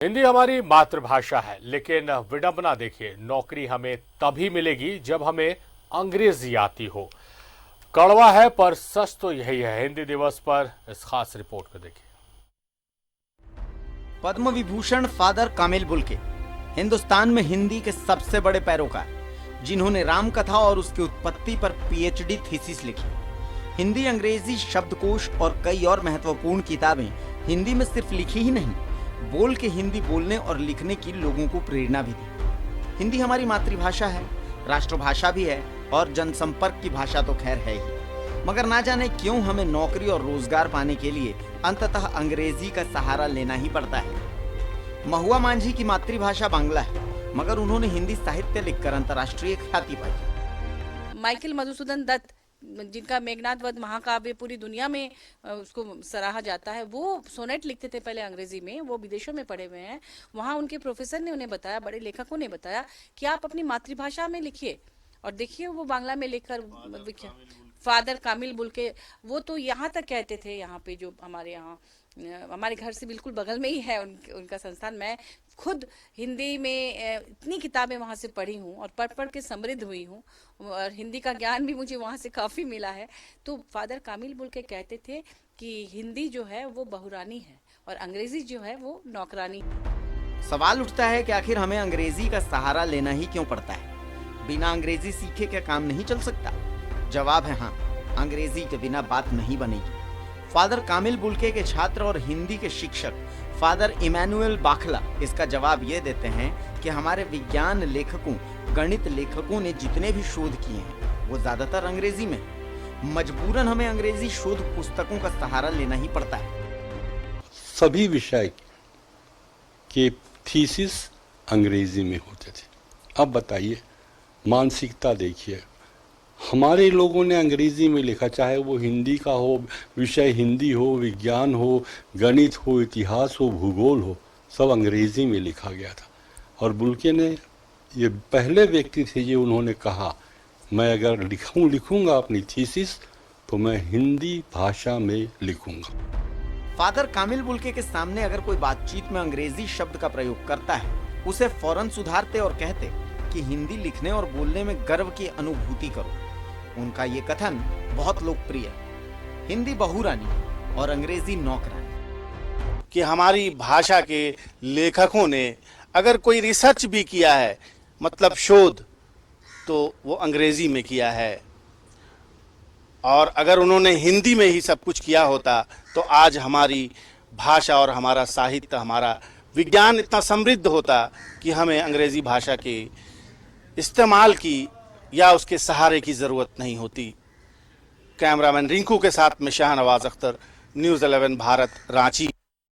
हिंदी हमारी मातृभाषा है, लेकिन विडंबना देखिए, नौकरी हमें तभी मिलेगी जब हमें अंग्रेजी आती हो। कड़वा है पर सच तो यही है। हिंदी दिवस पर इस खास रिपोर्ट को देखिए। Padma Vibhushan father Camille Bulcke Hindustan में हिंदी के सबसे बड़े पैरोकार, जिन्होंने राम कथा और उसकी उत्पत्ति पर पीएचडी थीसिस लिखी। हिंदी अंग्रेजी शब्दकोश और कई और महत्वपूर्ण किताबें हिंदी में सिर्फ लिखी ही नहीं, बोल के हिंदी बोलने और लिखने की लोगों को प्रेरणा भी दी। हिंदी हमारी मातृभाषा है, राष्ट्रभाषा भी है और जनसंपर्क की भाषा तो खैर है ही। मगर ना जाने क्यों हमें नौकरी और रोजगार पाने के लिए अंततः अंग्रेजी का सहारा लेना ही पड़ता है। महुआ मांझी की मातृभाषा बांग्ला है, मगर उन्होंने हिंदी साहित्य लिखकर अंतर्राष्ट्रीय ख्याति पाई। माइकल मधुसूदन दत्त, जिनका मेघनाद वध महाकाव्य पूरी दुनिया में उसको सराहा जाता है, वो सोनेट लिखते थे पहले अंग्रेजी में। वो विदेशों में पढ़े हुए हैं। वहाँ उनके प्रोफेसर ने उन्हें बताया, बड़े लेखकों ने बताया कि आप अपनी मातृभाषा में लिखिए, और देखिए वो बांग्ला में लिखकर फादर कामिल बुल्के, वो तो यहाँ तक कहते थे, यहाँ पे जो हमारे घर से बिल्कुल बगल में ही है उनका संस्थान। मैं खुद हिंदी में इतनी किताबें वहाँ से पढ़ी हूँ और पढ़ के समृद्ध हुई हूँ, और हिंदी का ज्ञान भी मुझे वहाँ से काफ़ी मिला है। तो फादर कामिल बुल्के कहते थे कि हिंदी जो है वो बहुरानी है और अंग्रेजी जो है वो नौकरानी। सवाल उठता है कि आखिर हमें अंग्रेजी का सहारा लेना ही क्यों पड़ता है? बिना अंग्रेजी सीखे क्या काम नहीं चल सकता? जवाब है हाँ, अंग्रेजी के बिना बात नहीं बनेगी। फादर कामिल बुल्के के छात्र और हिंदी के शिक्षक फादर इमैनुअल बाखला इसका जवाब ये देते हैं कि हमारे विज्ञान लेखकों, गणित लेखकों ने जितने भी शोध किए हैं वो ज्यादातर अंग्रेजी में। मजबूरन हमें अंग्रेजी शोध पुस्तकों का सहारा लेना ही पड़ता है। सभी विषय के थीसिस अंग्रेजी में होते थे। अब बताइए, मानसिकता देखिए, हमारे लोगों ने अंग्रेजी में लिखा, चाहे वो हिंदी का हो, विषय हिंदी हो, विज्ञान हो, गणित हो, इतिहास हो, भूगोल हो, सब अंग्रेजी में लिखा गया था। और बुल्के ने ये पहले व्यक्ति थे जो उन्होंने कहा, मैं अगर लिखूंगा अपनी थीसिस तो मैं हिंदी भाषा में लिखूंगा। फादर कामिल बुल्के के सामने अगर कोई बातचीत में अंग्रेजी शब्द का प्रयोग करता है, उसे फौरन सुधारते और कहते कि हिंदी लिखने और बोलने में गर्व की अनुभूति करो। उनका ये कथन बहुत लोकप्रिय है। हिंदी बहुरानी और अंग्रेजी नौकरानी। कि हमारी भाषा के लेखकों ने अगर कोई रिसर्च भी किया है, मतलब शोध, तो वो अंग्रेजी में किया है। और अगर उन्होंने हिंदी में ही सब कुछ किया होता तो आज हमारी भाषा और हमारा साहित्य, हमारा विज्ञान इतना समृद्ध होता कि हमें अंग्रेजी भाषा के इस्तेमाल की या उसके सहारे की ज़रूरत नहीं होती। कैमरामैन रिंकू के साथ में शाहनवाज अख्तर, न्यूज़ 11 भारत, रांची।